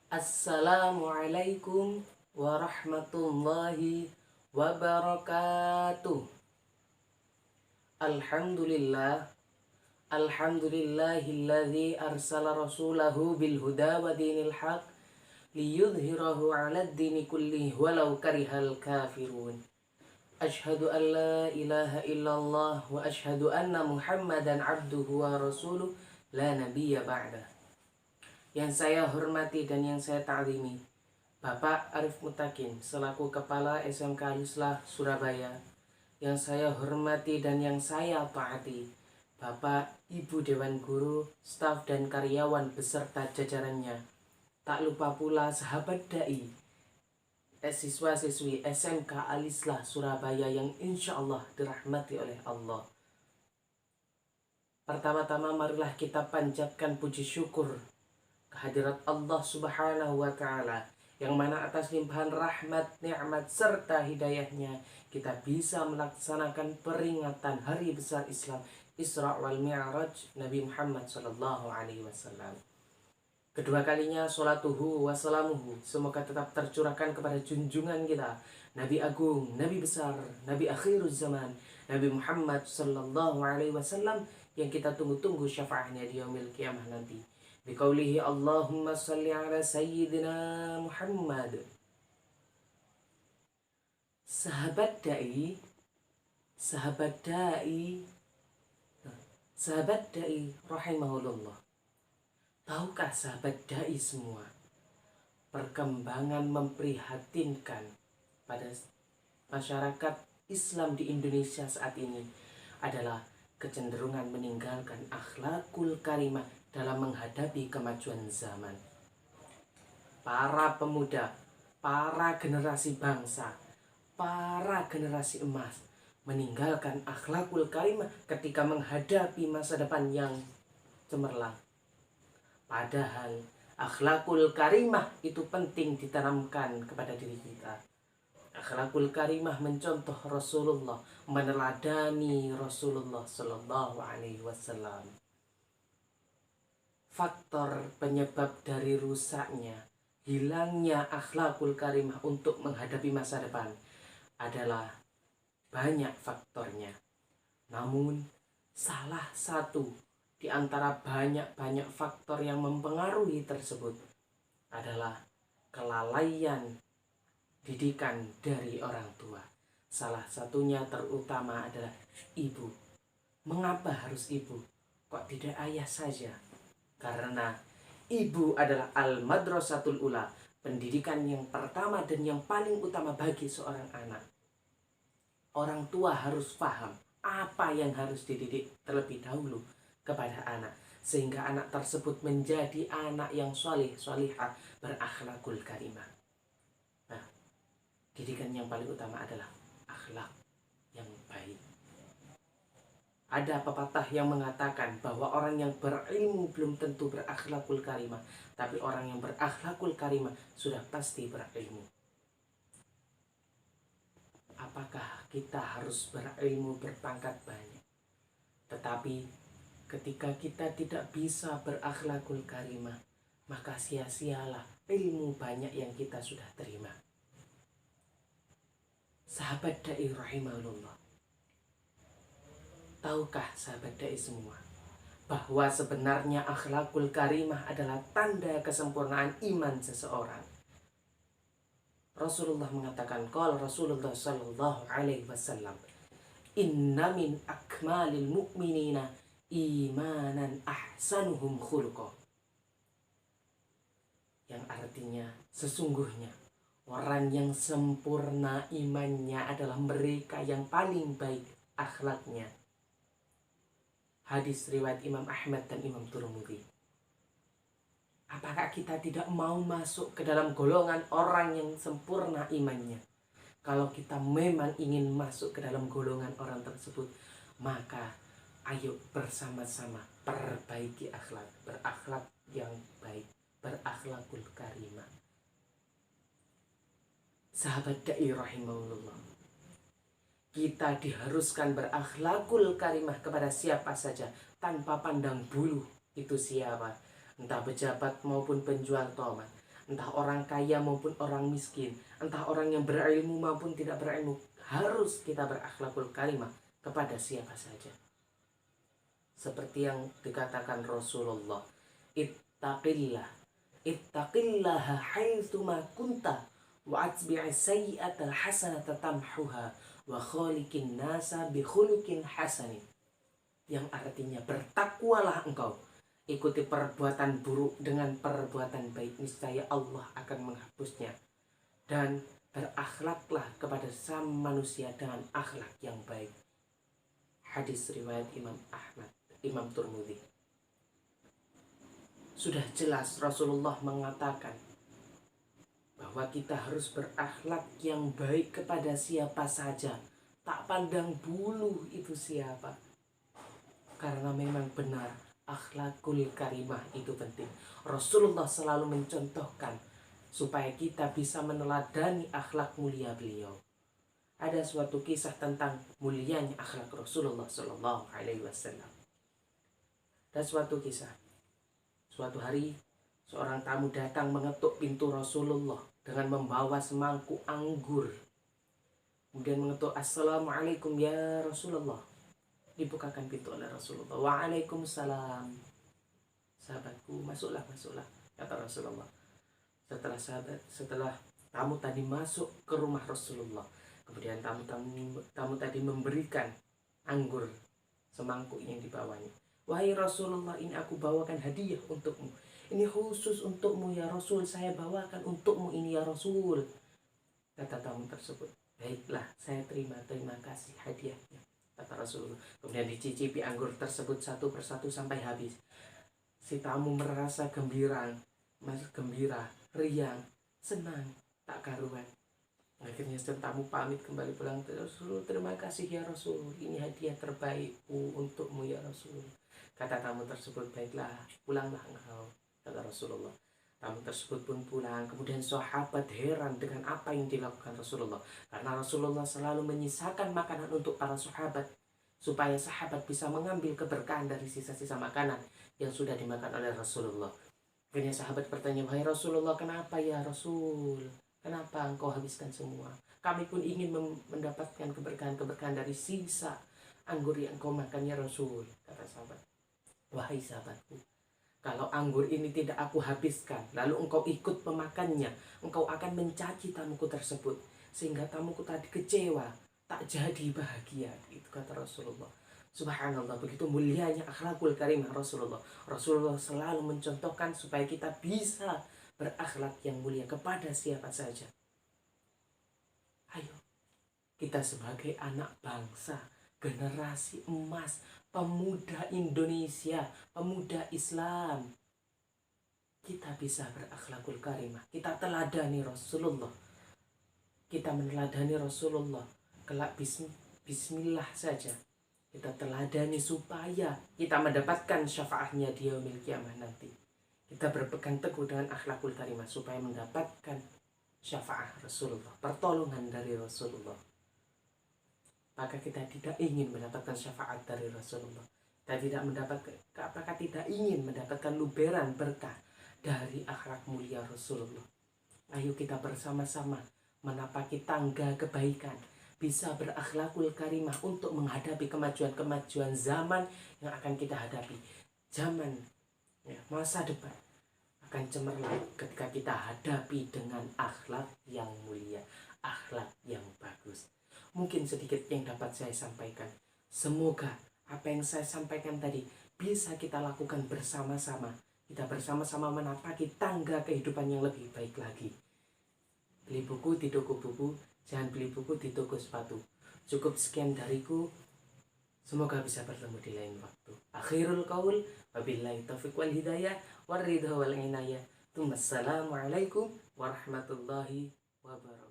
Assalamualaikum warahmatullahi wabarakatuh. Alhamdulillah. Alhamdulillahilladzi arsala rasulahu bil huda wa dinil haq liyudhhirahu 'alad dini kullihi walau karihal kafirun. Ashhadu an la ilaha illallah wa ashhadu anna Muhammadan abduhu wa rasuluh la nabiyya ba'dah. Yang saya hormati dan yang saya ta'zimi, Bapak Arif Mutakin selaku Kepala SMK Al-Islah Surabaya. Yang saya hormati dan yang saya taati, Bapak Ibu Dewan Guru, staf dan karyawan beserta jajarannya. Tak lupa pula sahabat dai, siswa-siswi SMK Al-Islah Surabaya yang insya Allah dirahmati oleh Allah. Pertama-tama marilah kita panjatkan puji syukur kehadirat Allah Subhanahu wa Ta'ala, yang mana atas limpahan rahmat, nikmat serta hidayahnya kita bisa melaksanakan peringatan hari besar Islam Isra wal Mi'raj Nabi Muhammad sallallahu alaihi wasallam. Kedua kalinya sholatuhu wassalamuhu semoga tetap tercurahkan kepada junjungan kita, Nabi Agung, Nabi besar, Nabi akhirul zaman, Nabi Muhammad sallallahu alaihi wasallam, yang kita tunggu-tunggu syafaatnya di yaumil qiyamah nanti. Biqaulihi Allahumma salli ala sayyidina Muhammad. Sahabat dai, sahabat dai rahimahullah. Tahukah sahabat dai semua, perkembangan memprihatinkan pada masyarakat Islam di Indonesia saat ini adalah kecenderungan meninggalkan akhlakul karimah dalam menghadapi kemajuan zaman. Para pemuda, para generasi bangsa, para generasi emas meninggalkan akhlakul karimah ketika menghadapi masa depan yang cemerlang. Padahal akhlakul karimah itu penting ditanamkan kepada diri kita. Akhlakul karimah mencontoh Rasulullah, meneladani Rasulullah Sallallahu Alaihi Wasallam. Faktor penyebab dari rusaknya, hilangnya akhlakul karimah untuk menghadapi masa depan adalah banyak faktornya. Namun salah satu di antara banyak faktor yang mempengaruhi tersebut adalah kelalaian didikan dari orang tua. Salah satunya terutama adalah ibu. Mengapa harus ibu? Kok tidak ayah saja? Karena ibu adalah al-madrasatul ula, pendidikan yang pertama dan yang paling utama bagi seorang anak. Orang tua harus paham apa yang harus dididik terlebih dahulu kepada anak, sehingga anak tersebut menjadi anak yang soleh, solihah, berakhlakul karimah. Nah, didikan yang paling utama adalah akhlak yang baik. Ada pepatah yang mengatakan bahwa orang yang berilmu belum tentu berakhlakul karimah, tapi orang yang berakhlakul karimah sudah pasti berilmu. Apakah kita harus berilmu berpangkat banyak? Tetapi ketika kita tidak bisa berakhlakul karimah, maka sia-sialah ilmu banyak yang kita sudah terima. Sahabat dai rahimahullah, tahukah sahabat dai semua bahwa sebenarnya akhlakul karimah adalah tanda kesempurnaan iman seseorang? Rasulullah mengatakan, qala Rasulullah sallallahu alaihi wasallam, inna min akmalil mu'minina imanan ahsanuhum khuluqa. Yang artinya sesungguhnya orang yang sempurna imannya adalah mereka yang paling baik akhlaknya. Hadis riwayat Imam Ahmad dan Imam Tirmidzi. Apakah kita tidak mau masuk ke dalam golongan orang yang sempurna imannya? Kalau kita memang ingin masuk ke dalam golongan orang tersebut, maka ayo bersama-sama perbaiki akhlak, berakhlak yang baik, berakhlakul karimah. Sahabat dai rahimahullah, kita diharuskan berakhlakul karimah kepada siapa saja tanpa pandang bulu itu siapa, entah pejabat maupun penjual tomat, entah orang kaya maupun orang miskin, entah orang yang berilmu maupun tidak berilmu, harus kita berakhlakul karimah kepada siapa saja. Seperti yang dikatakan Rasulullah, ittaqillah, ittaqillaha haitsuma kunta wa atbi'i sayyi'atal hasanata tamhuha wa khaliqin nasa bi khuluqin hasanin. Yang artinya bertakwalah engkau, ikuti perbuatan buruk dengan perbuatan baik, niscaya Allah akan menghapusnya, dan berakhlaklah kepada sesama manusia dengan akhlak yang baik. Hadis riwayat Imam Ahmad, Imam Tirmidzi. Sudah jelas Rasulullah mengatakan bahwa kita harus berakhlak yang baik kepada siapa saja, tak pandang bulu itu siapa. Karena memang benar, akhlakul karimah itu penting. Rasulullah selalu mencontohkan supaya kita bisa meneladani akhlak mulia beliau. Ada suatu kisah tentang mulianya akhlak Rasulullah Shallallahu Alaihi Wasallam. Dan suatu kisah, suatu hari seorang tamu datang mengetuk pintu Rasulullah dengan membawa semangkuk anggur. Kemudian mengetuk, "Assalamualaikum ya Rasulullah." Dibukakan pintu oleh Rasulullah. "Waalaikumsalam." "Sahabatku, masuklah, kata Rasulullah. Setelah tamu tadi masuk ke rumah Rasulullah, kemudian tamu tadi memberikan anggur semangkuk yang dibawanya. "Wahai Rasulullah, ini aku bawakan hadiah untukmu. Ini khusus untukmu ya Rasul. Saya bawakan untukmu ini ya Rasul." Kata tamu tersebut. "Baiklah, saya terima kasih hadiahnya," kata Rasulullah. Kemudian dicicipi anggur tersebut satu persatu sampai habis. Si tamu merasa gembira, riang, senang, tak karuan. Akhirnya si tamu pamit kembali pulang. "Rasul, terima kasih ya Rasul. Ini hadiah terbaikku untukmu ya Rasul." Kata tamu tersebut, "Baiklah, pulanglah engkau," kata Rasulullah. Tamu tersebut pun pulang. Kemudian sahabat heran dengan apa yang dilakukan Rasulullah, karena Rasulullah selalu menyisakan makanan untuk para sahabat supaya sahabat bisa mengambil keberkahan dari sisa-sisa makanan yang sudah dimakan oleh Rasulullah. Akhirnya sahabat bertanya, "Wahai Rasulullah, kenapa ya Rasul? Kenapa engkau habiskan semua? Kami pun ingin mendapatkan keberkahan dari sisa anggur yang engkau makan ya Rasul," kata sahabat. "Wahai sahabatku, kalau anggur ini tidak aku habiskan, lalu engkau ikut memakannya, engkau akan mencaci tamuku tersebut, sehingga tamuku tadi kecewa, tak jadi bahagia." Itu kata Rasulullah. Subhanallah, begitu mulianya akhlakul karimah Rasulullah. Rasulullah selalu mencontohkan supaya kita bisa berakhlak yang mulia kepada siapa saja. Ayo, kita sebagai anak bangsa, generasi emas, pemuda Indonesia, pemuda Islam, kita bisa berakhlakul karimah. Kita teladani Rasulullah. Kita meneladani Rasulullah. Kelak bismillah saja kita teladani supaya kita mendapatkan syafaatnya di yaumil kiamah nanti. Kita berpegang teguh dengan akhlakul karimah supaya mendapatkan syafaat Rasulullah, pertolongan dari Rasulullah. Maka kita tidak ingin mendapatkan syafaat dari Rasulullah. Apakah tidak ingin mendapatkan luberan berkah dari akhlak mulia Rasulullah? Ayo kita bersama-sama menapaki tangga kebaikan, bisa berakhlakul karimah untuk menghadapi kemajuan-kemajuan zaman yang akan kita hadapi. Zaman masa depan akan cemerlang ketika kita hadapi dengan akhlak yang mulia, akhlak yang bagus. Mungkin sedikit yang dapat saya sampaikan. Semoga apa yang saya sampaikan tadi bisa kita lakukan bersama-sama. Kita bersama-sama menapaki tangga kehidupan yang lebih baik lagi. Beli buku di toko buku, jangan beli buku di toko sepatu. Cukup sekian dariku. Semoga bisa bertemu di lain waktu. Akhirul qaul, wabillahi taufiq wal hidayah, waridha wal inayah. Assalamualaikum warahmatullahi wabarakatuh.